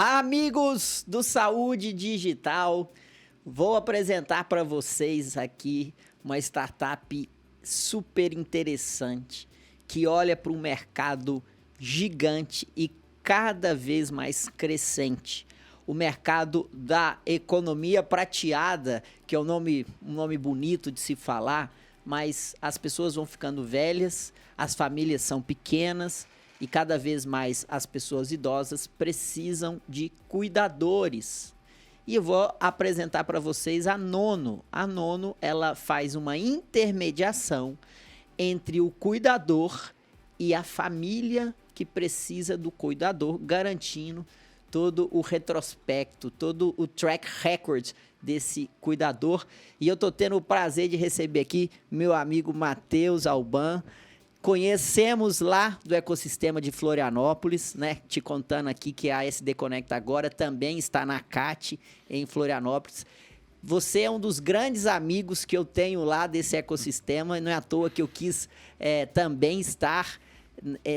Amigos do Saúde Digital, vou apresentar para vocês aqui uma startup super interessante que olha para um mercado gigante e cada vez mais crescente. O mercado da economia prateada, que é um nome bonito de se falar, mas as pessoas vão ficando velhas, as famílias são pequenas e cada vez mais as pessoas idosas precisam de cuidadores. E eu vou apresentar para vocês a Nono. A Nono, ela faz uma intermediação entre o cuidador e a família que precisa do cuidador, garantindo todo o retrospecto, todo o track record desse cuidador. E eu estou tendo o prazer de receber aqui meu amigo Matheus Alban. Conhecemos lá do ecossistema de Florianópolis, né? Te contando aqui que a SD Conecta agora também está na CAT em Florianópolis. Você é um dos grandes amigos que eu tenho lá desse ecossistema, e não é à toa que eu quis também estar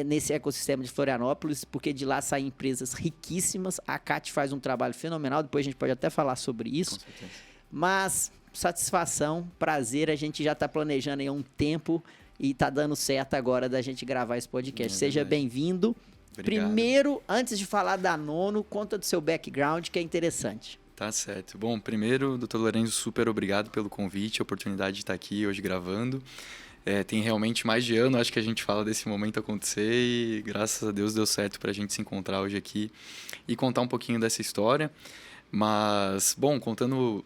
nesse ecossistema de Florianópolis, porque de lá saem empresas riquíssimas. A CAT faz um trabalho fenomenal, depois a gente pode até falar sobre isso. Com certeza. Mas satisfação, prazer, a gente já está planejando aí há um tempo e tá dando certo agora da gente gravar esse podcast. Seja bem-vindo. Primeiro, antes de falar da Nono, conta do seu background, que é interessante. Tá certo. Bom, primeiro, Dr. Lorenzo, super obrigado pelo convite, a oportunidade de estar aqui hoje gravando. Tem realmente mais de ano, acho que a gente fala desse momento acontecer e graças a Deus deu certo para a gente se encontrar hoje aqui e contar um pouquinho dessa história. Mas, bom, contando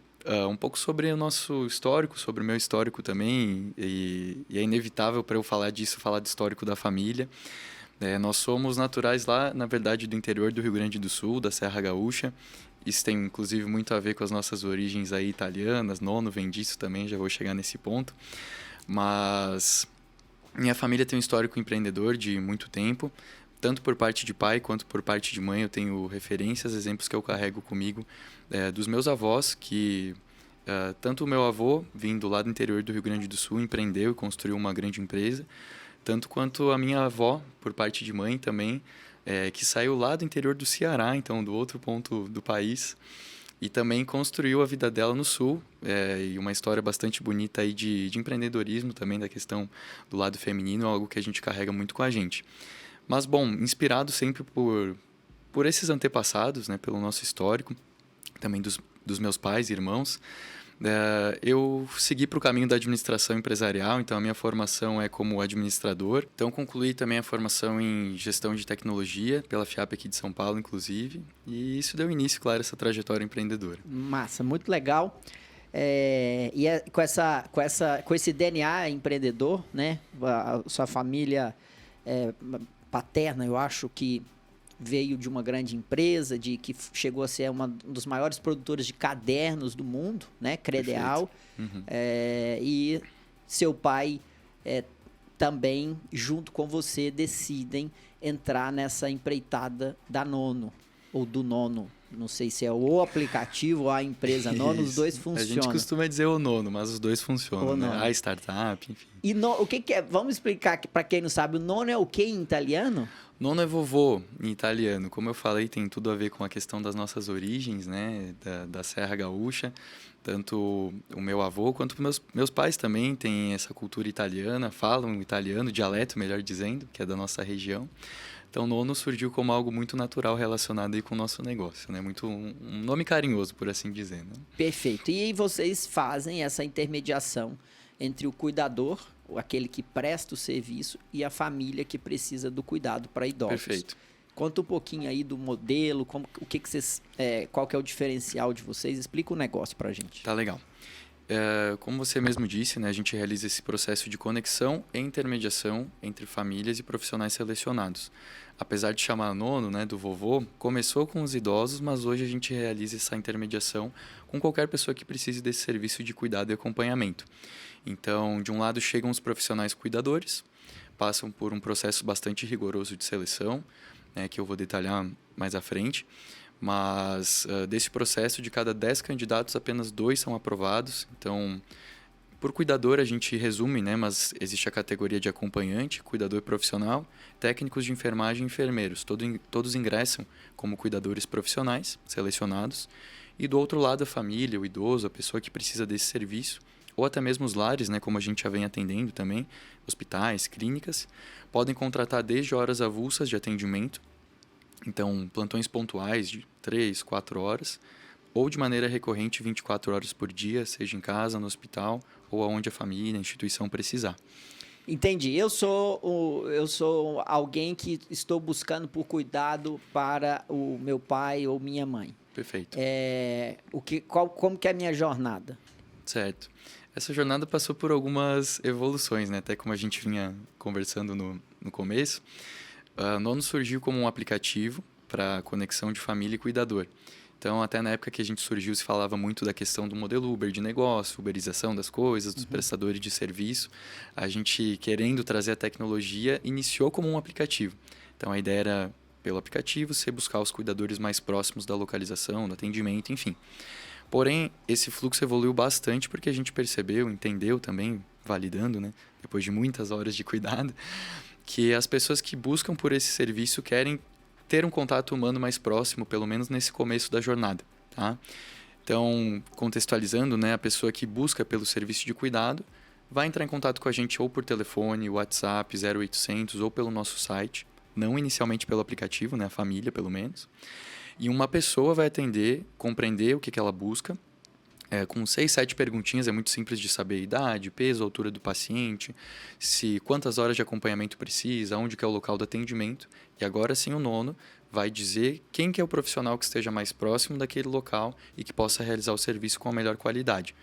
um pouco sobre o nosso histórico, sobre o meu histórico também, e é inevitável para eu falar disso, falar do histórico da família. Nós somos naturais lá, na verdade, do interior do Rio Grande do Sul, da Serra Gaúcha. Isso tem, inclusive, muito a ver com as nossas origens aí italianas. Nono vem disso também, já vou chegar nesse ponto. Mas minha família tem um histórico empreendedor de muito tempo. Tanto por parte de pai quanto por parte de mãe, eu tenho referências, exemplos que eu carrego comigo dos meus avós, que tanto o meu avô, vindo lá do interior do Rio Grande do Sul, empreendeu e construiu uma grande empresa, tanto quanto a minha avó, por parte de mãe também, que saiu lá do interior do Ceará, então do outro ponto do país, e também construiu a vida dela no Sul, e uma história bastante bonita aí de empreendedorismo também, da questão do lado feminino, algo que a gente carrega muito com a gente. Mas, bom, inspirado sempre por esses antepassados, né, pelo nosso histórico, também dos meus pais e irmãos, eu segui para o caminho da administração empresarial, então a minha formação é como administrador. Então, concluí também a formação em gestão de tecnologia, pela FIAP aqui de São Paulo, inclusive, e isso deu início, claro, a essa trajetória empreendedora. Massa, muito legal. Com esse DNA empreendedor, né, a sua família paterna, eu acho que veio de uma grande empresa, que chegou a ser um dos maiores produtores de cadernos do mundo, né? Credeal. Uhum. E seu pai também, junto com você, decidem entrar nessa empreitada da Nono, ou do Nono. Não sei se é o aplicativo ou a empresa Nono, os dois funcionam. A gente costuma dizer o Nono, mas os dois funcionam, né? A startup, enfim. E o que é? Vamos explicar para quem não sabe, o Nono é o que em italiano? Nono é vovô em italiano. Como eu falei, tem tudo a ver com a questão das nossas origens, né? Da Serra Gaúcha. Tanto o meu avô quanto meus pais também têm essa cultura italiana, falam italiano, dialeto, melhor dizendo, que é da nossa região. Então, Nono surgiu como algo muito natural relacionado aí com o nosso negócio, né? Muito um nome carinhoso, por assim dizer, né? Perfeito. E aí vocês fazem essa intermediação entre o cuidador, aquele que presta o serviço, e a família que precisa do cuidado para idosos. Perfeito. Conta um pouquinho aí do modelo, qual que é o diferencial de vocês, explica o negócio para a gente. Tá legal. Como você mesmo disse, né, a gente realiza esse processo de conexão e intermediação entre famílias e profissionais selecionados. Apesar de chamar Nono, né, do vovô, começou com os idosos, mas hoje a gente realiza essa intermediação com qualquer pessoa que precise desse serviço de cuidado e acompanhamento. Então, de um lado chegam os profissionais cuidadores, passam por um processo bastante rigoroso de seleção, né, que eu vou detalhar mais à frente. Mas desse processo, de cada 10 candidatos, apenas 2 são aprovados. Então, Por cuidador, a gente resume, né? Mas existe a categoria de acompanhante, cuidador profissional, técnicos de enfermagem e enfermeiros. Todos ingressam como cuidadores profissionais, selecionados. E do outro lado, a família, o idoso, a pessoa que precisa desse serviço, ou até mesmo os lares, né, como a gente já vem atendendo também, hospitais, clínicas, podem contratar desde horas avulsas de atendimento, então plantões pontuais de 3, 4 horas, ou de maneira recorrente 24 horas por dia, seja em casa, no hospital, ou aonde a família, a instituição precisar. Entendi. Eu sou alguém que estou buscando por cuidado para o meu pai ou minha mãe. Perfeito. Como que é a minha jornada? Certo. Essa jornada passou por algumas evoluções, né? Até como a gente vinha conversando no começo. A Nono surgiu como um aplicativo para conexão de família e cuidador. Então, até na época que a gente surgiu, se falava muito da questão do modelo Uber de negócio, uberização das coisas, dos prestadores de serviço. A gente, querendo trazer a tecnologia, iniciou como um aplicativo. Então, a ideia era, pelo aplicativo, você buscar os cuidadores mais próximos da localização, do atendimento, enfim. Porém, esse fluxo evoluiu bastante porque a gente percebeu, entendeu também, validando, né, depois de muitas horas de cuidado, que as pessoas que buscam por esse serviço querem ter um contato humano mais próximo, pelo menos nesse começo da jornada, tá? Então, contextualizando, né, a pessoa que busca pelo serviço de cuidado vai entrar em contato com a gente ou por telefone, WhatsApp, 0800 ou pelo nosso site, não inicialmente pelo aplicativo, né, a família pelo menos. E uma pessoa vai atender, compreender o que ela busca, com 6, 7 perguntinhas, é muito simples de saber a idade, peso, altura do paciente, quantas horas de acompanhamento precisa, onde que é o local do atendimento. E agora sim o Nono vai dizer quem que é o profissional que esteja mais próximo daquele local e que possa realizar o serviço com a melhor qualidade.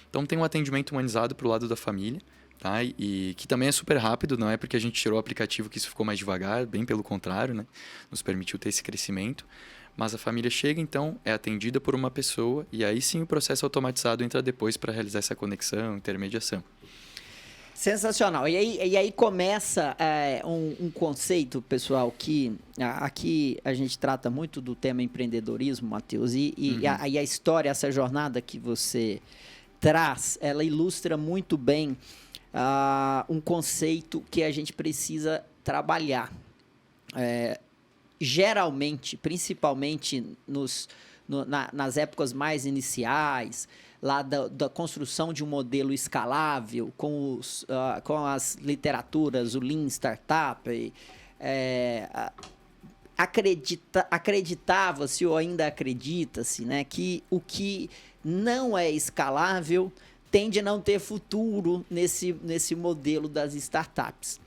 Então tem um atendimento humanizado para o lado da família, tá? E que também é super rápido, não é porque a gente tirou o aplicativo que isso ficou mais devagar, bem pelo contrário, né? Nos permitiu ter esse crescimento. Mas a família chega, então, é atendida por uma pessoa e aí sim o processo automatizado entra depois para realizar essa conexão, intermediação. Sensacional. E aí começa um conceito, pessoal, que aqui a gente trata muito do tema empreendedorismo, Matheus, e a história, essa jornada que você traz, ela ilustra muito bem um conceito que a gente precisa trabalhar. Geralmente, principalmente nas épocas mais iniciais, lá da construção de um modelo escalável, com as literaturas, o Lean Startup, acreditava-se ou ainda acredita-se, né, que o que não é escalável tende a não ter futuro nesse modelo das startups.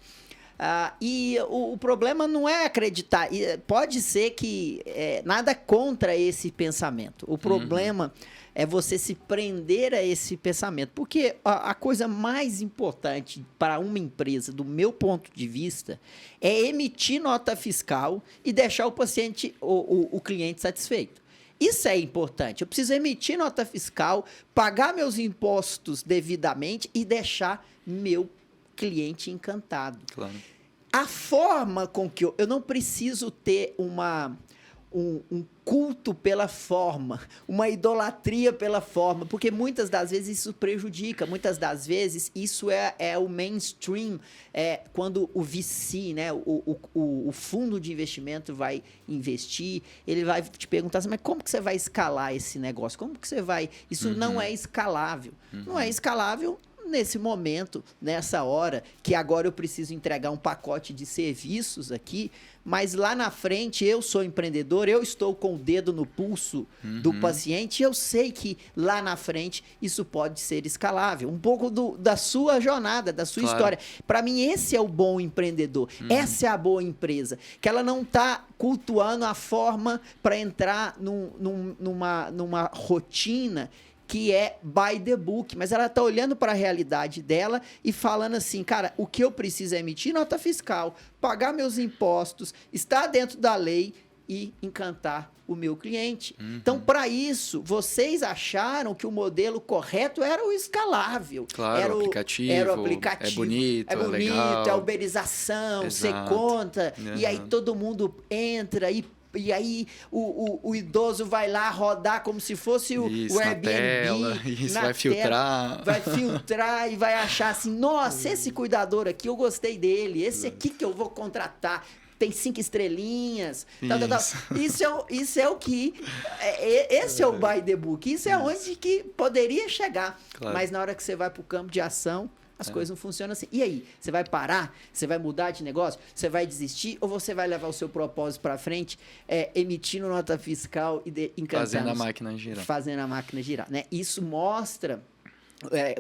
E o problema não é acreditar. Pode ser que nada contra esse pensamento. O problema é você se prender a esse pensamento. Porque a coisa mais importante para uma empresa, do meu ponto de vista, é emitir nota fiscal e deixar o paciente, o cliente satisfeito. Isso é importante. Eu preciso emitir nota fiscal, pagar meus impostos devidamente e deixar meu cliente encantado. Claro. A forma com que eu não preciso ter um culto pela forma, uma idolatria pela forma, porque muitas das vezes isso prejudica, muitas das vezes isso é o mainstream, quando o VC, né, o fundo de investimento vai investir, ele vai te perguntar assim, mas como que você vai escalar esse negócio? Como que você vai... Isso não é escalável. Não é escalável nesse momento, nessa hora, que agora eu preciso entregar um pacote de serviços aqui, mas lá na frente eu sou empreendedor, eu estou com o dedo no pulso do paciente, eu sei que lá na frente isso pode ser escalável. Um pouco da sua jornada, da sua história. Para mim, esse é o bom empreendedor. Essa é a boa empresa. Que ela não está cultuando a forma para entrar numa rotina que é by the book, mas ela está olhando para a realidade dela e falando assim, cara, o que eu preciso é emitir nota fiscal, pagar meus impostos, estar dentro da lei e encantar o meu cliente. Então, para isso, vocês acharam que o modelo correto era o escalável. Claro, era o aplicativo. É bonito, legal. É a uberização, você conta, e aí todo mundo entra e E aí o idoso vai lá rodar como se fosse isso, o na Airbnb. tela, isso, vai filtrar. Vai filtrar e vai achar assim, nossa, esse cuidador aqui, eu gostei dele. Esse aqui que eu vou contratar. Tem 5 estrelinhas. Tal, tal, tal. Isso é o que... Esse é o by the book. Isso é onde que poderia chegar. Claro. Mas na hora que você vai para o campo de ação, as coisas não funcionam assim. E aí? Você vai parar? Você vai mudar de negócio? Você vai desistir? Ou você vai levar o seu propósito para frente, emitindo nota fiscal e encantando? Fazendo a máquina girar. Fazendo a máquina girar, né? Isso mostra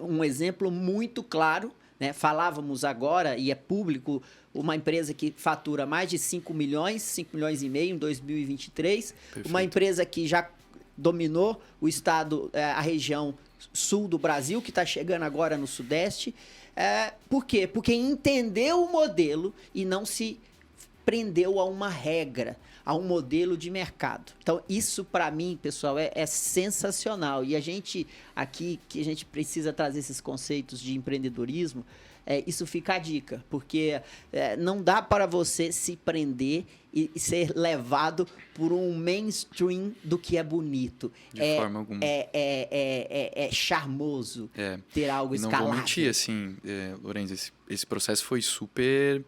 um exemplo muito claro, né? Falávamos agora, e é público, uma empresa que fatura mais de 5 milhões e meio em 2023. Perfeito. Uma empresa que já dominou o estado, a região sul do Brasil, que está chegando agora no Sudeste. Por quê? Porque entendeu o modelo e não se prendeu a uma regra, a um modelo de mercado. Então, isso para mim, pessoal, é sensacional. E a gente aqui, que a gente precisa trazer esses conceitos de empreendedorismo, isso fica a dica, porque não dá para você se prender e ser levado por um mainstream do que é bonito. De forma alguma. É charmoso ter algo escalável. Não vou mentir, assim, Lorenzo, esse processo foi super,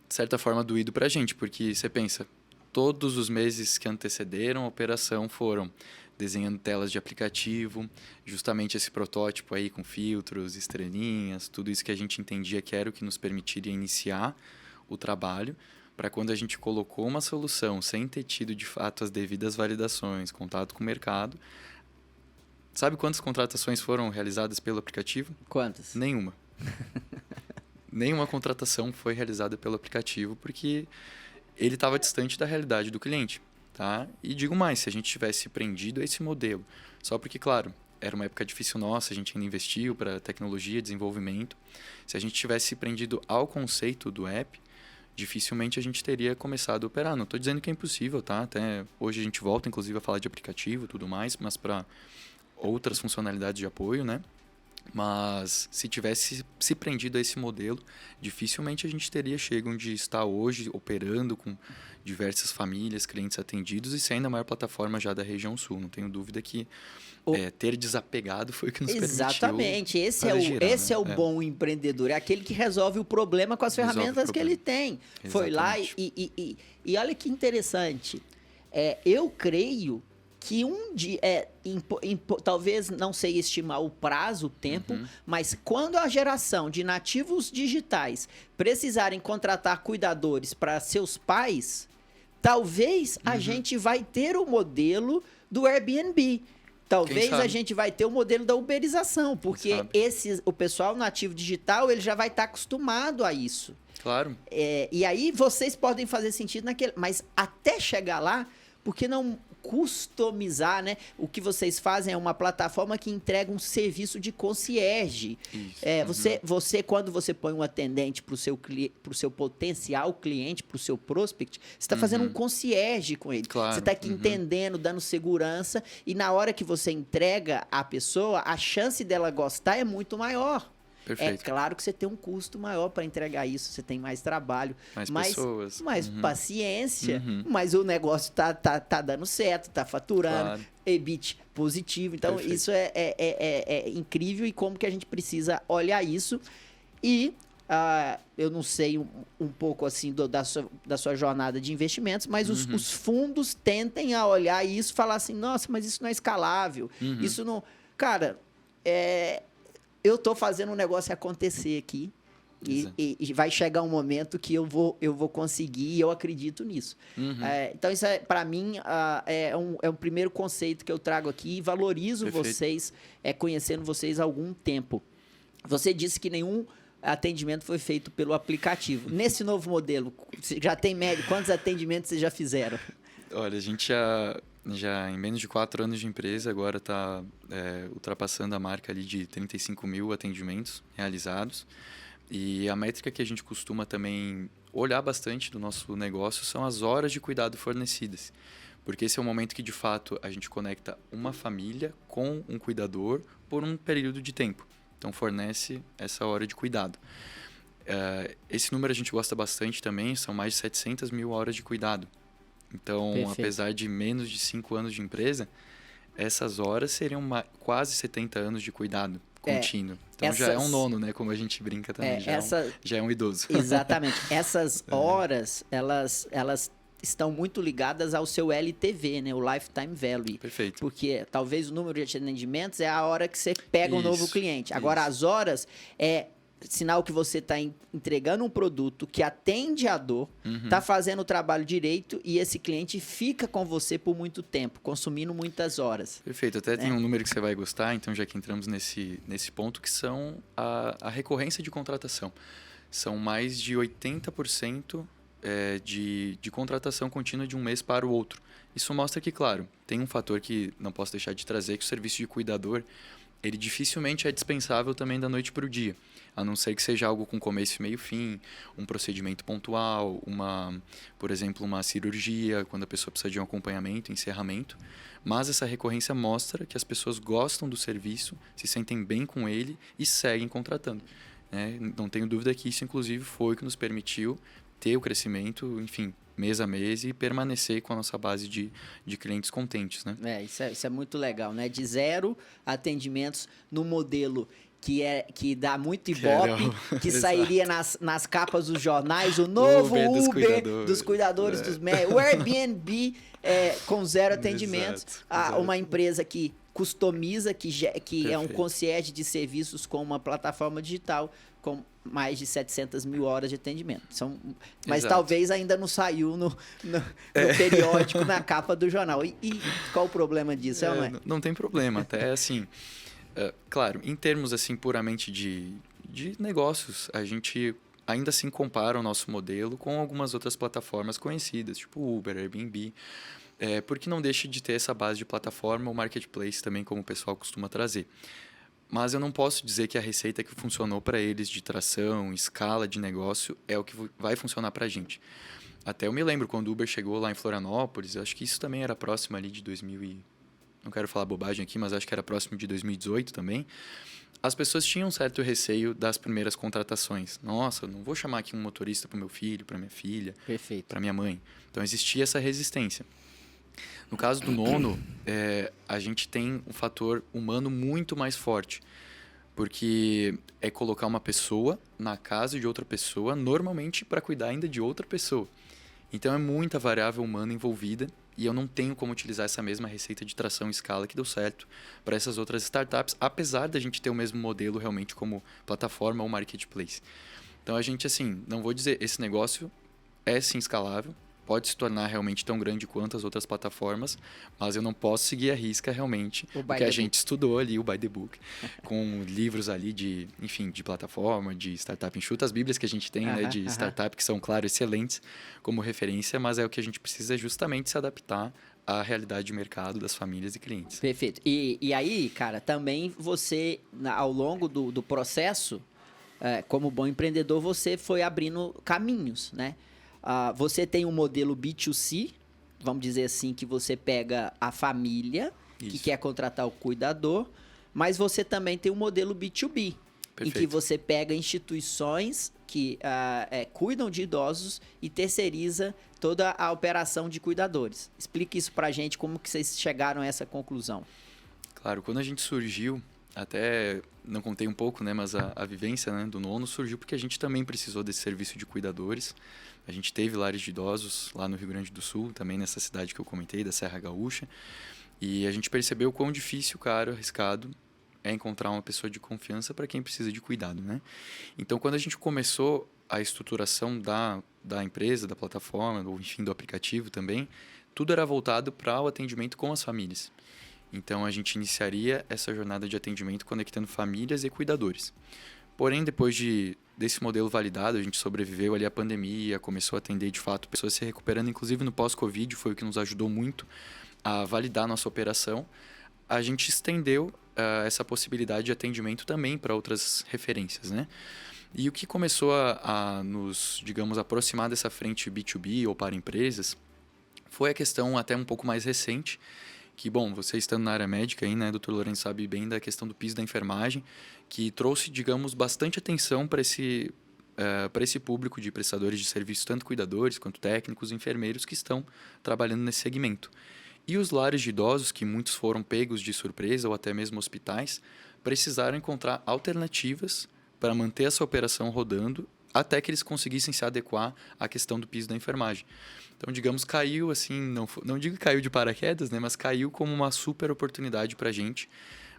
de certa forma, doído pra gente, porque você pensa, todos os meses que antecederam a operação foram desenhando telas de aplicativo, justamente esse protótipo aí com filtros, estrelinhas, tudo isso que a gente entendia que era o que nos permitiria iniciar o trabalho, para quando a gente colocou uma solução sem ter tido de fato as devidas validações, contato com o mercado. Sabe quantas contratações foram realizadas pelo aplicativo? Quantas? Nenhuma. Nenhuma contratação foi realizada pelo aplicativo porque ele estava distante da realidade do cliente. Tá? E digo mais, se a gente tivesse prendido a esse modelo, só porque, claro, era uma época difícil nossa, a gente ainda investiu para tecnologia, desenvolvimento, se a gente tivesse prendido ao conceito do app, dificilmente a gente teria começado a operar. Não estou dizendo que é impossível, tá? Até hoje a gente volta, inclusive, a falar de aplicativo e tudo mais, mas para outras funcionalidades de apoio, né? Mas se tivesse se prendido a esse modelo, dificilmente a gente teria chegado onde está hoje, operando com diversas famílias, clientes atendidos e sendo a maior plataforma já da região sul. Não tenho dúvida que ter desapegado foi o que nos permitiu. Exatamente. Esse é o bom empreendedor. É aquele que resolve o problema com as ferramentas que ele tem. Exatamente. Foi lá e olha que interessante. Eu creio que um dia, talvez não sei estimar o prazo, o tempo, mas quando a geração de nativos digitais precisarem contratar cuidadores para seus pais, talvez a gente vai ter o modelo do Airbnb. Talvez a gente vai ter o modelo da uberização, porque o pessoal nativo digital ele já vai estar acostumado a isso. Claro. E aí vocês podem fazer sentido naquele... Mas até chegar lá, por que não customizar, né? O que vocês fazem é uma plataforma que entrega um serviço de concierge. Você, quando você põe um atendente para o seu potencial cliente, para o seu prospect, você está fazendo um concierge com ele. Claro. Você está aqui entendendo, dando segurança, e na hora que você entrega a pessoa, a chance dela gostar é muito maior. Perfeito. É claro que você tem um custo maior para entregar isso, você tem mais trabalho, mais pessoas, mais paciência, mas o negócio tá dando certo, tá faturando, EBIT positivo. Então, perfeito. Isso é incrível e como que a gente precisa olhar isso. E eu não sei um pouco assim da sua jornada de investimentos, mas os fundos tentem a olhar isso e falar assim, nossa, mas isso não é escalável, isso não... Cara, eu estou fazendo um negócio acontecer aqui e vai chegar um momento que eu vou conseguir e eu acredito nisso. Então, isso para mim, é um primeiro conceito que eu trago aqui e valorizo perfeito. Vocês, conhecendo vocês há algum tempo. Você disse que nenhum atendimento foi feito pelo aplicativo. Nesse novo modelo, você já tem média? Quantos atendimentos vocês já fizeram? Olha, a gente já em menos de 4 anos de empresa, agora está ultrapassando a marca ali de 35 mil atendimentos realizados. E a métrica que a gente costuma também olhar bastante do nosso negócio são as horas de cuidado fornecidas. Porque esse é o momento que, de fato, a gente conecta uma família com um cuidador por um período de tempo. Então, fornece essa hora de cuidado. Esse número a gente gosta bastante também, são mais de 700 mil horas de cuidado. Então, Perfeito. apesar de menos de 5 anos de empresa, essas horas seriam quase 70 anos de cuidado contínuo. Então já é um nono, né? Como a gente brinca também, já é um idoso. Exatamente. Essas horas, elas estão muito ligadas ao seu LTV, né? O Lifetime Value. Perfeito. Porque talvez o número de atendimentos é a hora que você pega um novo cliente. Agora, as horas é sinal que você está entregando um produto que atende a dor, está fazendo o trabalho direito e esse cliente fica com você por muito tempo, consumindo muitas horas. Perfeito. Até tem um número que você vai gostar, então já que entramos nesse ponto, que são a recorrência de contratação. São mais de 80% de contratação contínua de um mês para o outro. Isso mostra que, claro, tem um fator que não posso deixar de trazer, que o serviço de cuidador, ele dificilmente é dispensável também da noite para o dia. A não ser que seja algo com começo e meio fim, um procedimento pontual, por exemplo, uma cirurgia, quando a pessoa precisa de um acompanhamento, encerramento. Mas essa recorrência mostra que as pessoas gostam do serviço, se sentem bem com ele e seguem contratando. Não tenho dúvida que isso, inclusive, foi o que nos permitiu ter o crescimento, enfim, mês a mês e permanecer com a nossa base de clientes contentes, né? Isso é muito legal, né? De 0 atendimentos no modelo que dá muito ibope, que sairia nas capas dos jornais, o novo Uber dos cuidadores, dos médicos, o Airbnb com 0 atendimentos, uma empresa que customiza, que é um concierge de serviços com uma plataforma digital com mais de 700 mil horas de atendimento. Mas talvez ainda não saiu no periódico, na capa do jornal. E qual o problema disso? Não tem problema, até assim... claro, em termos assim puramente de negócios, a gente ainda assim compara o nosso modelo com algumas outras plataformas conhecidas, tipo Uber, Airbnb, porque não deixa de ter essa base de plataforma ou marketplace também, como o pessoal costuma trazer. Mas eu não posso dizer que a receita que funcionou para eles de tração, escala de negócio, é o que vai funcionar para a gente. Até eu me lembro quando o Uber chegou lá em Florianópolis, acho que isso também era próximo ali de 2000 não quero falar bobagem aqui, mas acho que era próximo de 2018 também. As pessoas tinham um certo receio das primeiras contratações. Nossa, não vou chamar aqui um motorista para o meu filho, para minha filha, para minha mãe. Então existia essa resistência. No caso do nono, a gente tem um fator humano muito mais forte, porque é colocar uma pessoa na casa de outra pessoa, normalmente para cuidar ainda de outra pessoa. Então é muita variável humana envolvida e eu não tenho como utilizar essa mesma receita de tração e escala que deu certo para essas outras startups, apesar da gente ter o mesmo modelo realmente como plataforma ou marketplace. Então a gente, assim, não vou dizer, esse negócio é sim escalável, pode se tornar realmente tão grande quanto as outras plataformas, mas eu não posso seguir à risca realmente o que a gente estudou ali, o by the book, com livros ali de plataforma, de startup enxuta, as bíblias que a gente tem, né, de startup, que são, claro, excelentes como referência, mas é o que a gente precisa justamente se adaptar à realidade de mercado das famílias e clientes. Perfeito. E aí, cara, também você, ao longo do processo, como bom empreendedor, você foi abrindo caminhos, né? Você tem um modelo B2C, vamos dizer assim, que você pega a família que quer contratar o cuidador, mas você também tem um modelo B2B, em que você pega instituições que cuidam de idosos e terceiriza toda a operação de cuidadores. Explique isso pra gente, como que vocês chegaram a essa conclusão. Claro, quando a gente surgiu, até não contei um pouco, né, mas a vivência, né, do nono surgiu porque a gente também precisou desse serviço de cuidadores. A gente teve lares de idosos lá no Rio Grande do Sul, também nessa cidade que eu comentei, da Serra Gaúcha. E a gente percebeu quão difícil, caro, arriscado é encontrar uma pessoa de confiança para quem precisa de cuidado, né? Então, quando a gente começou a estruturação da empresa, da plataforma, ou enfim, do aplicativo também, tudo era voltado para o atendimento com as famílias. Então, a gente iniciaria essa jornada de atendimento conectando famílias e cuidadores. Porém, depois desse modelo validado, a gente sobreviveu ali à pandemia, começou a atender, de fato, pessoas se recuperando, inclusive no pós-Covid, foi o que nos ajudou muito a validar a nossa operação. A gente estendeu essa possibilidade de atendimento também para outras referências, né? E o que começou a nos, digamos, aproximar dessa frente B2B ou para empresas foi a questão até um pouco mais recente, que, bom, você estando na área médica aí, né, Dr. Lourenço sabe bem da questão do piso da enfermagem, que trouxe, digamos, bastante atenção para para esse público de prestadores de serviços, tanto cuidadores quanto técnicos, enfermeiros que estão trabalhando nesse segmento. E os lares de idosos, que muitos foram pegos de surpresa ou até mesmo hospitais, precisaram encontrar alternativas para manter essa operação rodando até que eles conseguissem se adequar à questão do piso da enfermagem. Então, digamos, caiu assim, não digo que caiu de paraquedas, né, mas caiu como uma super oportunidade para a gente.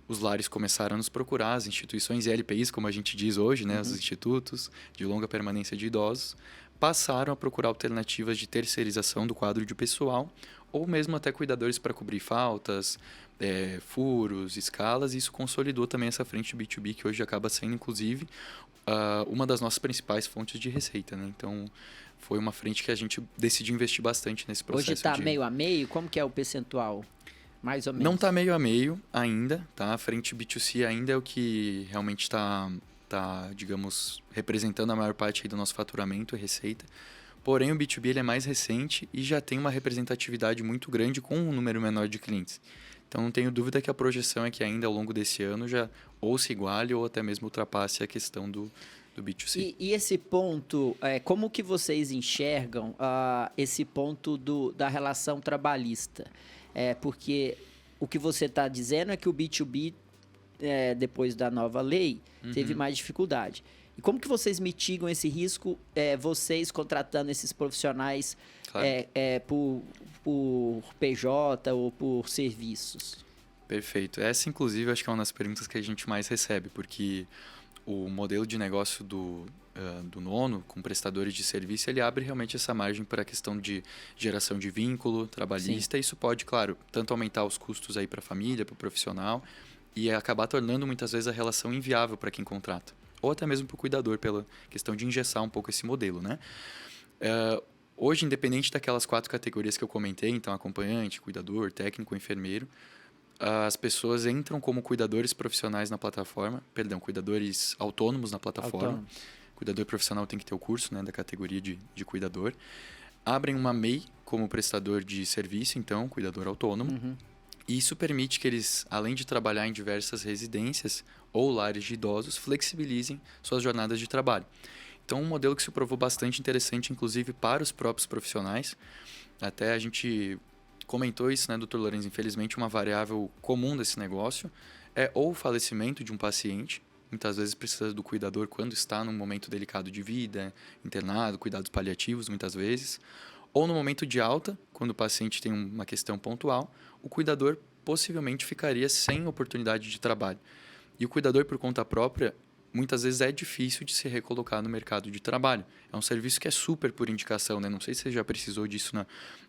Os lares começaram a nos procurar, as instituições LPIs, como a gente diz hoje, né, os institutos de longa permanência de idosos, passaram a procurar alternativas de terceirização do quadro de pessoal, ou mesmo até cuidadores para cobrir faltas, furos, escalas, e isso consolidou também essa frente B2B, que hoje acaba sendo, inclusive, uma das nossas principais fontes de receita, né? Então, foi uma frente que a gente decidiu investir bastante nesse processo. Hoje está meio a meio? Como que é o percentual? Mais ou menos. Não está meio a meio ainda, tá? A frente B2C ainda é o que realmente está, digamos, representando a maior parte aí do nosso faturamento e receita. Porém, o B2B ele é mais recente e já tem uma representatividade muito grande com um número menor de clientes. Então, não tenho dúvida que a projeção é que ainda ao longo desse ano já ou se iguale ou até mesmo ultrapasse a questão do B2C. E esse ponto, como que vocês enxergam esse ponto da relação trabalhista? Porque o que você está dizendo é que o B2B, depois da nova lei, teve mais dificuldade. E como que vocês mitigam esse risco, vocês contratando esses profissionais Claro. por PJ ou por serviços? Perfeito. Essa, inclusive, acho que é uma das perguntas que a gente mais recebe, porque o modelo de negócio do Nono, com prestadores de serviço, ele abre realmente essa margem para a questão de geração de vínculo trabalhista. Sim. Isso pode, claro, tanto aumentar os custos aí para a família, para o profissional, e acabar tornando muitas vezes a relação inviável para quem contrata. Ou até mesmo para o cuidador, pela questão de engessar um pouco esse modelo, né? Hoje, independente daquelas 4 categorias que eu comentei, então acompanhante, cuidador, técnico, enfermeiro, as pessoas entram como cuidadores profissionais na plataforma, cuidadores autônomos na plataforma. Autônomos. Cuidador profissional tem que ter o curso, né, da categoria de cuidador. Abrem uma MEI como prestador de serviço, então, cuidador autônomo. E isso permite que eles, além de trabalhar em diversas residências ou lares de idosos, flexibilizem suas jornadas de trabalho. Então, um modelo que se provou bastante interessante, inclusive para os próprios profissionais. Até a gente comentou isso, né, Dr. Lorenzo? Infelizmente, uma variável comum desse negócio é ou o falecimento de um paciente. Muitas vezes precisa do cuidador quando está num momento delicado de vida, internado, cuidados paliativos, muitas vezes. Ou no momento de alta, quando o paciente tem uma questão pontual, o cuidador possivelmente ficaria sem oportunidade de trabalho. E o cuidador por conta própria, muitas vezes é difícil de se recolocar no mercado de trabalho. É um serviço que é super por indicação, né? Não sei se você já precisou disso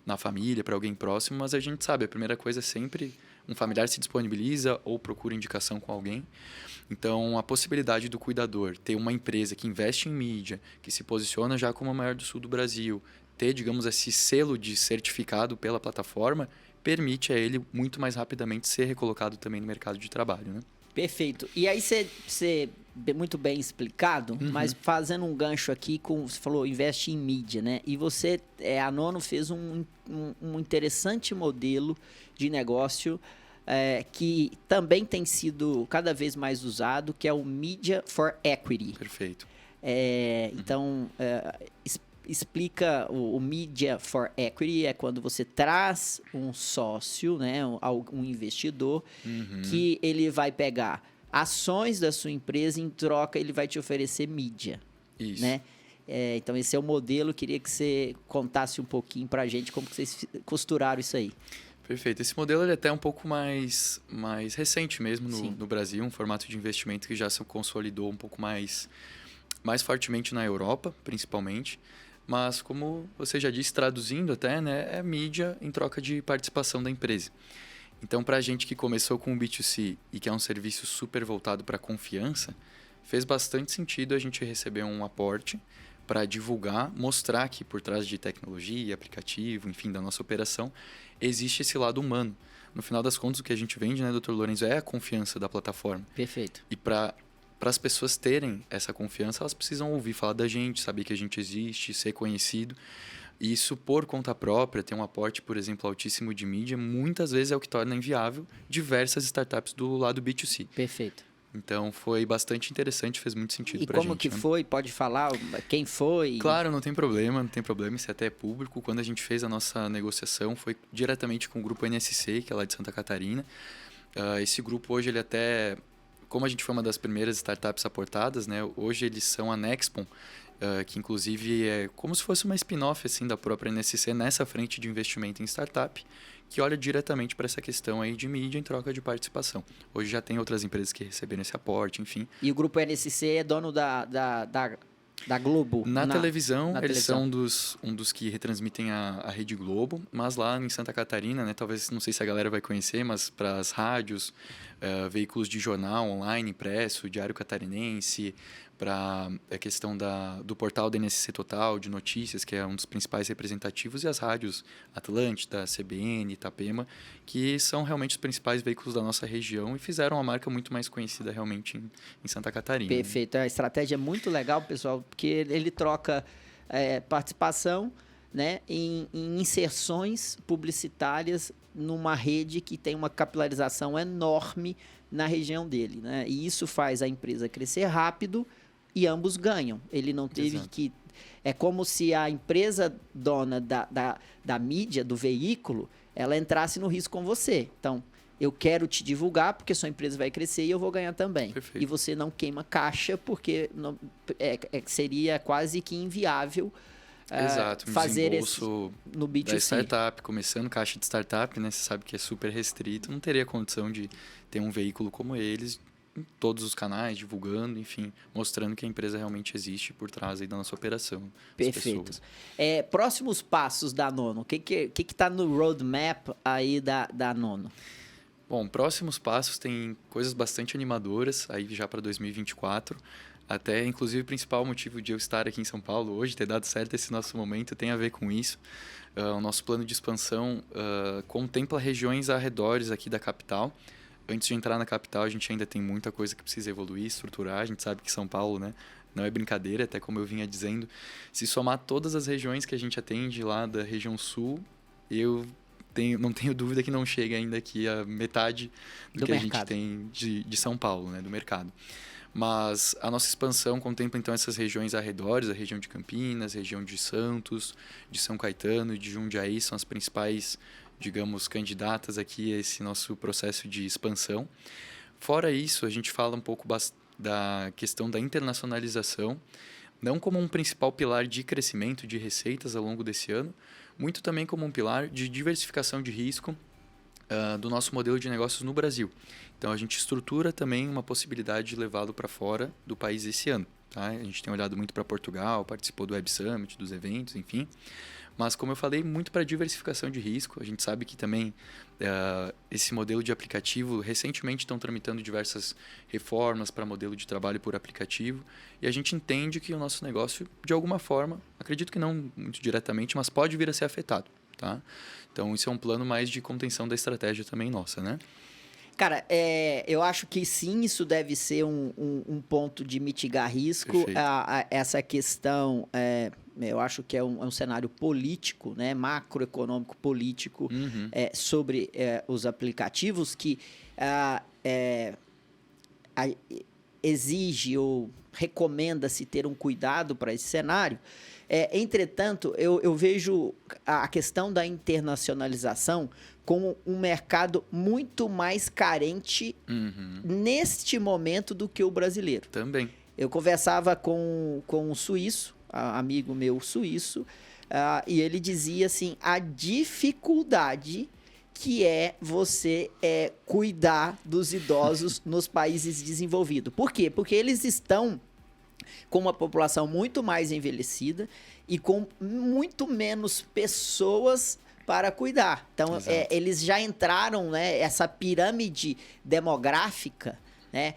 na família, para alguém próximo, mas a gente sabe, a primeira coisa é sempre um familiar se disponibiliza ou procura indicação com alguém. Então, a possibilidade do cuidador ter uma empresa que investe em mídia, que se posiciona já como a maior do sul do Brasil, ter, digamos, esse selo de certificado pela plataforma, permite a ele muito mais rapidamente ser recolocado também no mercado de trabalho, né? Perfeito. E aí você muito bem explicado, mas fazendo um gancho aqui, você falou, investe em mídia, né? E você, a Nono fez um interessante modelo de negócio que também tem sido cada vez mais usado, que é o Media for Equity. Perfeito. Então, explica o Media for Equity, é quando você traz um sócio, né, um investidor, que ele vai pegar ações da sua empresa, em troca ele vai te oferecer mídia. Isso. Né? Então esse é o modelo, queria que você contasse um pouquinho pra gente como que vocês costuraram isso aí. Perfeito. Esse modelo ele é até um pouco mais recente mesmo no Brasil, um formato de investimento que já se consolidou um pouco mais fortemente na Europa, principalmente. Mas, como você já disse, traduzindo até, né, é mídia em troca de participação da empresa. Então, para a gente que começou com o B2C e que é um serviço super voltado para confiança, fez bastante sentido a gente receber um aporte para divulgar, mostrar que por trás de tecnologia, aplicativo, enfim, da nossa operação, existe esse lado humano. No final das contas, o que a gente vende, né, Dr. Lorenzo, é a confiança da plataforma. Perfeito. E para as pessoas terem essa confiança, elas precisam ouvir falar da gente, saber que a gente existe, ser conhecido. E isso, por conta própria, ter um aporte, por exemplo, altíssimo de mídia, muitas vezes é o que torna inviável diversas startups do lado B2C. Perfeito. Então foi bastante interessante, fez muito sentido pra gente. E como que né? foi? Pode falar quem foi? Claro, não tem problema, isso até é público. Quando a gente fez a nossa negociação, foi diretamente com o grupo NSC, que é lá de Santa Catarina. Esse grupo hoje, ele até, como a gente foi uma das primeiras startups aportadas, né, hoje eles são a Nexpon, que inclusive é como se fosse uma spin-off assim, da própria NSC nessa frente de investimento em startup, que olha diretamente para essa questão aí de mídia em troca de participação. Hoje já tem outras empresas que receberam esse aporte, enfim. E o grupo NSC é dono da Globo? Na televisão, eles televisão. são um dos que retransmitem a Rede Globo, mas lá em Santa Catarina, né, talvez, não sei se a galera vai conhecer, mas para as rádios, veículos de jornal online, impresso, Diário Catarinense, para a questão do portal da NSC Total, de notícias, que é um dos principais representativos, e as rádios Atlântida, CBN, Itapema, que são realmente os principais veículos da nossa região e fizeram uma marca muito mais conhecida realmente em Santa Catarina. Perfeito. A estratégia é muito legal, pessoal, porque ele troca participação, né, em inserções publicitárias numa rede que tem uma capilarização enorme na região dele, né? E isso faz a empresa crescer rápido e ambos ganham. Ele não teve Exato. que... É como se a empresa dona da mídia, do veículo, ela entrasse no risco com você. Então, eu quero te divulgar porque sua empresa vai crescer e eu vou ganhar também. Perfeito. E você não queima caixa porque seria quase que inviável Exato, fazer desembolso no B2C. Da startup, começando caixa de startup, né? Você sabe que é super restrito, não teria condição de ter um veículo como eles em todos os canais, divulgando, enfim, mostrando que a empresa realmente existe por trás aí da nossa operação. Perfeito. Próximos passos da Nono, o que está no roadmap aí da Nono? Bom, próximos passos tem coisas bastante animadoras aí já para 2024. Até, inclusive, o principal motivo de eu estar aqui em São Paulo hoje, ter dado certo esse nosso momento, tem a ver com isso. O nosso plano de expansão contempla regiões arredores aqui da capital. Antes de entrar na capital, a gente ainda tem muita coisa que precisa evoluir, estruturar. A gente sabe que São Paulo, né, não é brincadeira, até como eu vinha dizendo. Se somar todas as regiões que a gente atende lá da região sul, não tenho dúvida que não chega ainda aqui a metade do que mercado. A gente tem de São Paulo, né, do mercado. Mas a nossa expansão contempla, então, essas regiões arredores, a região de Campinas, a região de Santos, de São Caetano e de Jundiaí, são as principais, digamos, candidatas aqui a esse nosso processo de expansão. Fora isso, a gente fala um pouco da questão da internacionalização, não como um principal pilar de crescimento de receitas ao longo desse ano, muito também como um pilar de diversificação de risco do nosso modelo de negócios no Brasil. Então, a gente estrutura também uma possibilidade de levá-lo para fora do país esse ano. Tá? A gente tem olhado muito para Portugal, participou do Web Summit, dos eventos, enfim. Mas, como eu falei, muito para diversificação de risco. A gente sabe que também esse modelo de aplicativo, recentemente estão tramitando diversas reformas para modelo de trabalho por aplicativo. E a gente entende que o nosso negócio, de alguma forma, acredito que não muito diretamente, mas pode vir a ser afetado. Tá? Então, isso é um plano mais de contenção da estratégia também nossa, né? Cara, eu acho que sim, isso deve ser um ponto de mitigar risco. Essa questão, eu acho que é um cenário político, né, macroeconômico político, sobre os aplicativos que exige ou recomenda-se ter um cuidado para esse cenário. Entretanto, eu vejo a questão da internacionalização como um mercado muito mais carente neste momento do que o brasileiro. Também. Eu conversava com um suíço, amigo meu suíço, e ele dizia assim, a dificuldade que é você cuidar dos idosos nos países desenvolvidos. Por quê? Porque eles estão com uma população muito mais envelhecida e com muito menos pessoas para cuidar. Então, eles já entraram, né, essa pirâmide demográfica, né,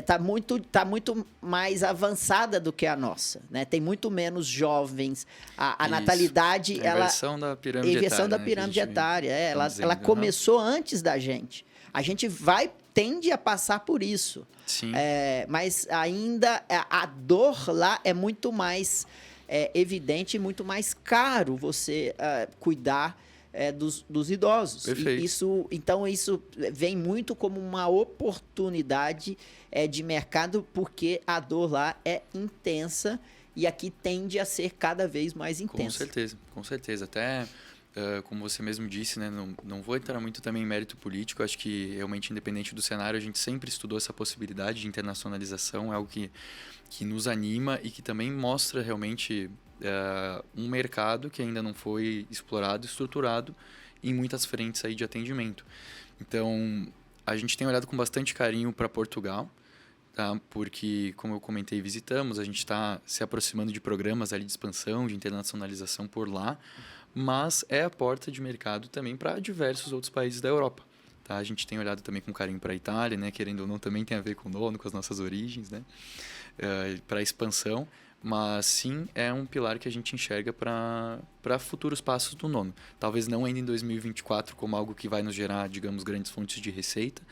tá muito mais avançada do que a nossa, né? Tem muito menos jovens. A natalidade, a inversão da pirâmide etária, ela começou antes da gente. A gente tende a passar por isso. Sim. Mas ainda a dor lá é muito mais evidente e muito mais caro você cuidar dos idosos. Perfeito. Então, isso vem muito como uma oportunidade de mercado, porque a dor lá é intensa e aqui tende a ser cada vez mais intensa. Com certeza. Até, como você mesmo disse, né, não vou entrar muito também em mérito político, acho que realmente, independente do cenário, a gente sempre estudou essa possibilidade de internacionalização, é algo que nos anima e que também mostra realmente um mercado que ainda não foi explorado, estruturado em muitas frentes aí de atendimento. Então, a gente tem olhado com bastante carinho para Portugal, tá? Porque, como eu comentei, visitamos, a gente está se aproximando de programas ali de expansão, de internacionalização por lá, mas é a porta de mercado também para diversos outros países da Europa. Tá? A gente tem olhado também com carinho para a Itália, né? Querendo ou não, também tem a ver com o nono, com as nossas origens, né? Para a expansão, mas sim é um pilar que a gente enxerga para futuros passos do nono. Talvez não ainda em 2024 como algo que vai nos gerar, digamos, grandes fontes de receita,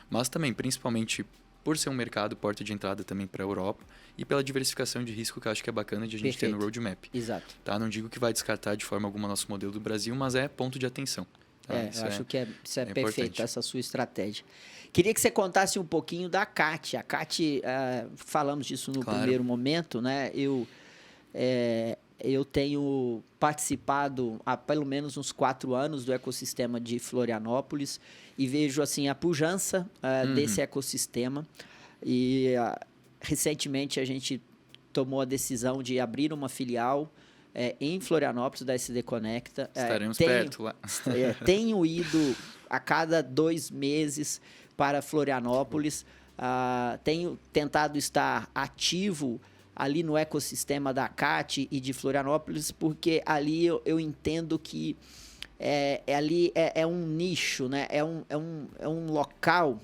mas também, principalmente por ser um mercado, porta de entrada também para a Europa e pela diversificação de risco que eu acho que é bacana de a gente ter no roadmap. Exato. Tá? Não digo que vai descartar de forma alguma nosso modelo do Brasil, mas é ponto de atenção. Tá? Eu acho que isso é perfeito, importante. Essa sua estratégia. Queria que você contasse um pouquinho da CAT. A CAT, falamos disso no primeiro momento, né? Eu tenho participado há pelo menos uns 4 anos do ecossistema de Florianópolis e vejo assim a pujança desse ecossistema. E recentemente a gente tomou a decisão de abrir uma filial em Florianópolis da SD Conecta. Estaremos perto lá. Tenho ido a cada 2 meses para Florianópolis. Tenho tentado estar ativo ali no ecossistema da CAT e de Florianópolis, porque ali eu entendo que ali é um nicho, né? É um local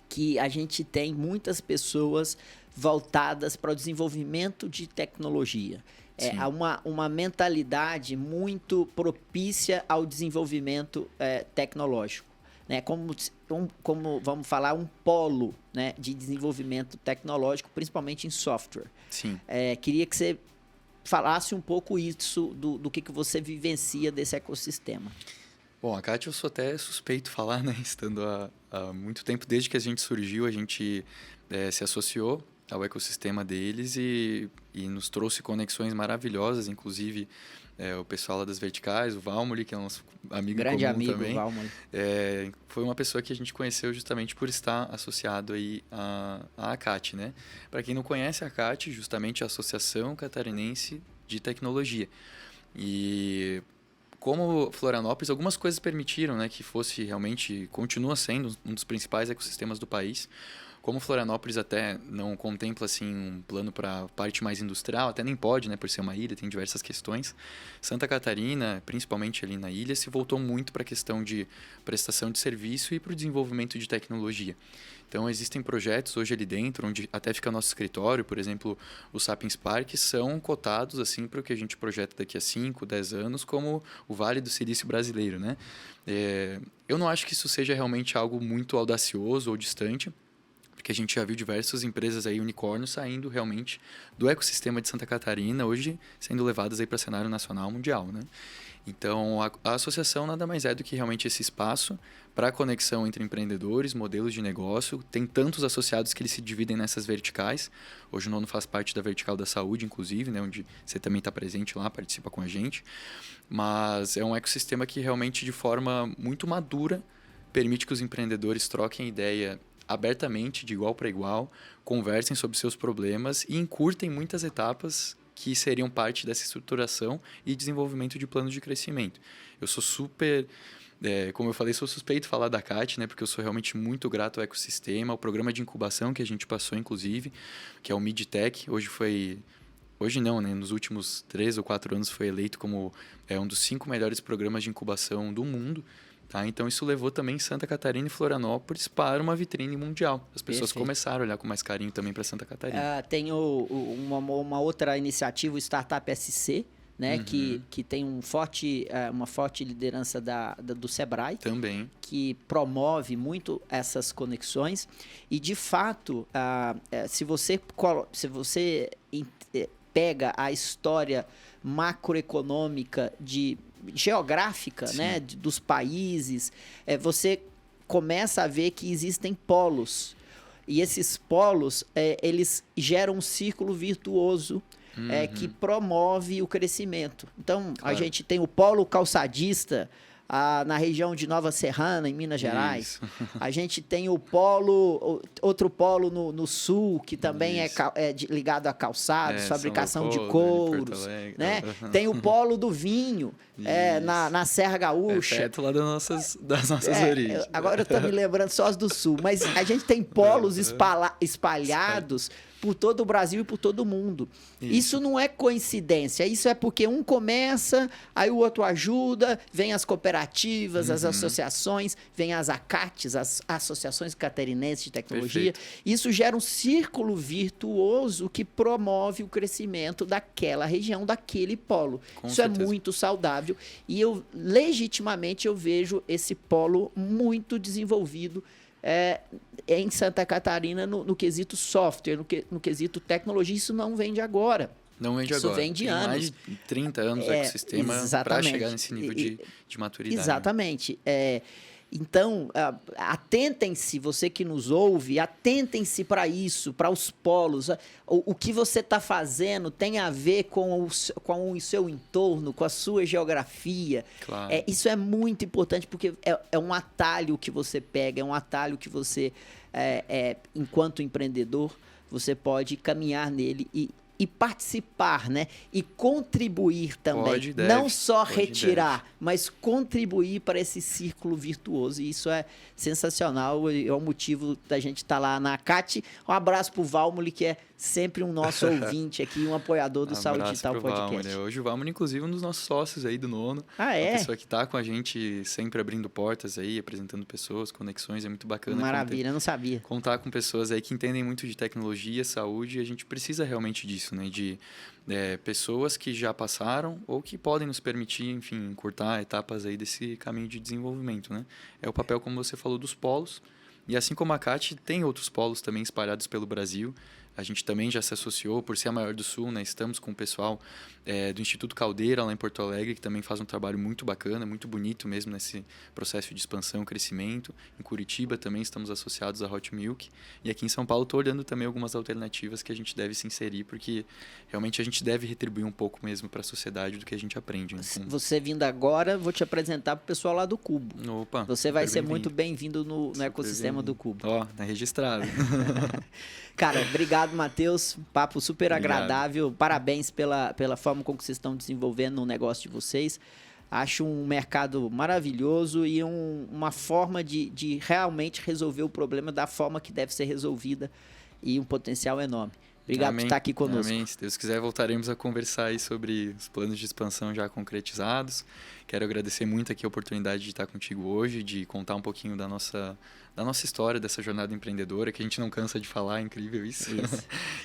que a gente tem muitas pessoas voltadas para o desenvolvimento de tecnologia. Há uma mentalidade muito propícia ao desenvolvimento tecnológico. Né? Como vamos falar, um polo, né, de desenvolvimento tecnológico, principalmente em software. Sim. Queria que você falasse um pouco isso do que você vivencia desse ecossistema. Bom, a CAT eu sou até suspeito falar, né? Estando há muito tempo, desde que a gente surgiu, a gente se associou ao ecossistema deles e nos trouxe conexões maravilhosas, inclusive o pessoal lá das verticais, o Valmoli, que é nosso amigo grande comum amigo, também. Valmoli. Foi uma pessoa que a gente conheceu justamente por estar associado aí à ACAT, né? Para quem não conhece a ACAT, justamente a Associação Catarinense de Tecnologia. E como Florianópolis, algumas coisas permitiram, né, que fosse realmente, continua sendo um dos principais ecossistemas do país. Como Florianópolis até não contempla assim um plano para parte mais industrial, até nem pode, né, por ser uma ilha, tem diversas questões. Santa Catarina, principalmente ali na ilha, se voltou muito para a questão de prestação de serviço e para o desenvolvimento de tecnologia. Então, existem projetos hoje ali dentro, onde até fica nosso escritório, por exemplo, o Sapiens Park, são cotados assim, para o que a gente projeta daqui a 5, 10 anos, como o Vale do Silício brasileiro. Né? Eu não acho que isso seja realmente algo muito audacioso ou distante, porque a gente já viu diversas empresas aí, unicórnios, saindo realmente do ecossistema de Santa Catarina, hoje sendo levadas aí para cenário nacional mundial. Né? Então, a associação nada mais é do que realmente esse espaço para a conexão entre empreendedores, modelos de negócio. Tem tantos associados que eles se dividem nessas verticais. Hoje o Nono faz parte da vertical da saúde, inclusive, né, onde você também está presente lá, participa com a gente. Mas é um ecossistema que realmente, de forma muito madura, permite que os empreendedores troquem ideia abertamente, de igual para igual, conversem sobre seus problemas e encurtem muitas etapas que seriam parte dessa estruturação e desenvolvimento de planos de crescimento. Eu sou super, como eu falei, sou suspeito de falar da CAT, né, porque eu sou realmente muito grato ao ecossistema, ao programa de incubação que a gente passou, inclusive, que é o MidTech. Hoje não, né, nos últimos 3 ou 4 anos foi eleito como um dos 5 melhores programas de incubação do mundo. Tá? Então, isso levou também Santa Catarina e Florianópolis para uma vitrine mundial. As pessoas começaram a olhar com mais carinho também para Santa Catarina. Tem uma outra iniciativa, o Startup SC, né? Que tem uma forte liderança do Sebrae. Também. Que promove muito essas conexões. E, de fato, se você pega a história macroeconômica de geográfica, Sim. né, dos países, você começa a ver que existem polos. E esses polos, eles geram um círculo virtuoso que promove o crescimento. Então, a Claro. gente tem o polo calçadista na região de Nova Serrana, em Minas Gerais. Isso. A gente tem outro polo no sul, que também Isso. ligado a calçados, São fabricação de Leopoldo, ali, Porto couros. Alegre. Né? Tem o polo do vinho, na Serra Gaúcha. Perto lá das nossas origens. Agora eu tô me lembrando só os do sul, mas a gente tem polos espalhados por todo o Brasil e por todo o mundo. Isso não é coincidência, isso é porque um começa, aí o outro ajuda, vem as cooperativas, as associações, vem as ACATs, as Associações Catarinenses de Tecnologia. Perfeito. Isso gera um círculo virtuoso que promove o crescimento daquela região, daquele polo. Com Isso certeza. é muito saudável e legitimamente eu vejo esse polo muito desenvolvido em Santa Catarina no quesito software, no quesito tecnologia. Isso não vem de agora. Não vem de Isso agora. vem de Tem anos. mais de 30 anos o ecossistema para exatamente. chegar nesse nível de maturidade. Exatamente. Então, atentem-se, você que nos ouve, atentem-se para isso, para os polos. O que você está fazendo tem a ver com o seu entorno, com a sua geografia. Claro. Isso é muito importante, porque é um atalho que você pega, é um atalho que você, enquanto empreendedor, você pode caminhar nele e participar, né? E contribuir também. Não só retirar, mas contribuir para esse círculo virtuoso. E isso é sensacional. É o motivo da gente estar lá na ACAT. Um abraço para o Valmoli, que é sempre um nosso ouvinte aqui, um apoiador do Saúde Digital Podcast. Valmoli. Hoje o Valmoli, inclusive, um dos nossos sócios aí do Nono. Ah, é? Uma pessoa que está com a gente sempre abrindo portas aí, apresentando pessoas, conexões. É muito bacana. Maravilha, não sabia. Contar com pessoas aí que entendem muito de tecnologia, saúde. E a gente precisa realmente disso, né? De pessoas que já passaram ou que podem nos permitir, enfim, encurtar etapas aí desse caminho de desenvolvimento, né? É o papel, como você falou, dos polos. E assim como a CAT, tem outros polos também espalhados pelo Brasil. A gente também já se associou, por ser a maior do Sul, né? Estamos com o pessoal do Instituto Caldeira, lá em Porto Alegre, que também faz um trabalho muito bacana, muito bonito mesmo nesse processo de expansão e crescimento. Em Curitiba também estamos associados à Hot Milk. E aqui em São Paulo estou olhando também algumas alternativas que a gente deve se inserir, porque realmente a gente deve retribuir um pouco mesmo para a sociedade do que a gente aprende. Né? Você vindo agora, vou te apresentar para o pessoal lá do Cubo. Opa, você vai ser muito bem-vindo no ecossistema do Cubo. Ó, tá registrado. Cara, obrigado, Matheus. Papo super agradável. Parabéns pela forma como vocês estão desenvolvendo o negócio de vocês. Acho um mercado maravilhoso e uma forma de realmente resolver o problema da forma que deve ser resolvida e um potencial enorme. Obrigado por estar aqui conosco. Amém. Se Deus quiser, voltaremos a conversar aí sobre os planos de expansão já concretizados. Quero agradecer muito aqui a oportunidade de estar contigo hoje, de contar um pouquinho da nossa história, dessa jornada empreendedora, que a gente não cansa de falar, é incrível isso.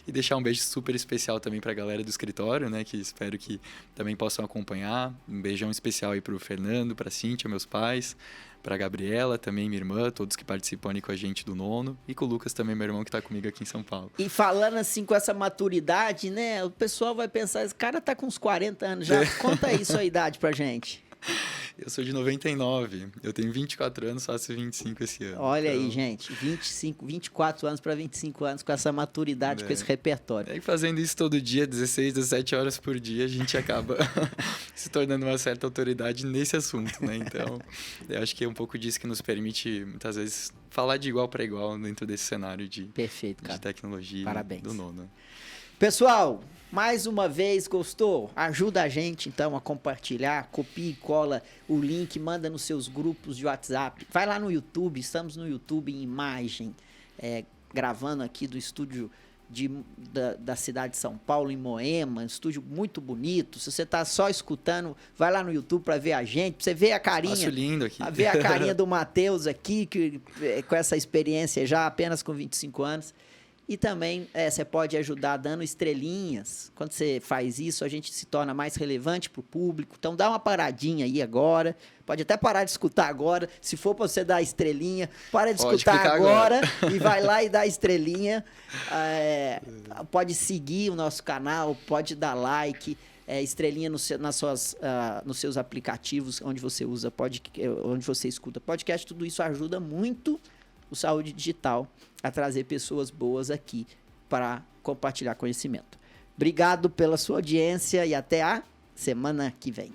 E deixar um beijo super especial também para a galera do escritório, né, que espero que também possam acompanhar. Um beijão especial aí para o Fernando, para a Cíntia, meus pais, para a Gabriela, também minha irmã, todos que participam ali com a gente do Nono, e com o Lucas também, meu irmão, que está comigo aqui em São Paulo. E falando assim com essa maturidade, né, o pessoal vai pensar, esse cara tá com uns 40 anos já, conta aí sua idade pra gente. Eu sou de 99, eu tenho 24 anos, faço 25 esse ano. Olha aí, gente, 24 anos para 25 anos com essa maturidade, com esse repertório. E fazendo isso todo dia, 16, 17 horas por dia, a gente acaba se tornando uma certa autoridade nesse assunto, né? Então, eu acho que é um pouco disso que nos permite, muitas vezes, falar de igual para igual dentro desse cenário de tecnologia. Parabéns. Do Nono. Pessoal, mais uma vez, gostou? Ajuda a gente, então, a compartilhar, copia e cola o link, manda nos seus grupos de WhatsApp. Vai lá no YouTube, estamos no YouTube em imagem, gravando aqui do estúdio da cidade de São Paulo, em Moema, um estúdio muito bonito. Se você está só escutando, vai lá no YouTube para ver a gente, para você ver a carinha. Acho lindo aqui. Ver a carinha do Matheus aqui, com essa experiência já apenas com 25 anos. E também você pode ajudar dando estrelinhas. Quando você faz isso, a gente se torna mais relevante para o público. Então, dá uma paradinha aí agora. Pode até parar de escutar agora. Se for para você dar estrelinha, para de escutar agora e vai lá e dá estrelinha. Pode seguir o nosso canal, pode dar like. estrelinha nos seus aplicativos onde você usa onde você escuta podcast. Tudo isso ajuda muito o Saúde Digital a trazer pessoas boas aqui para compartilhar conhecimento. Obrigado pela sua audiência e até a semana que vem.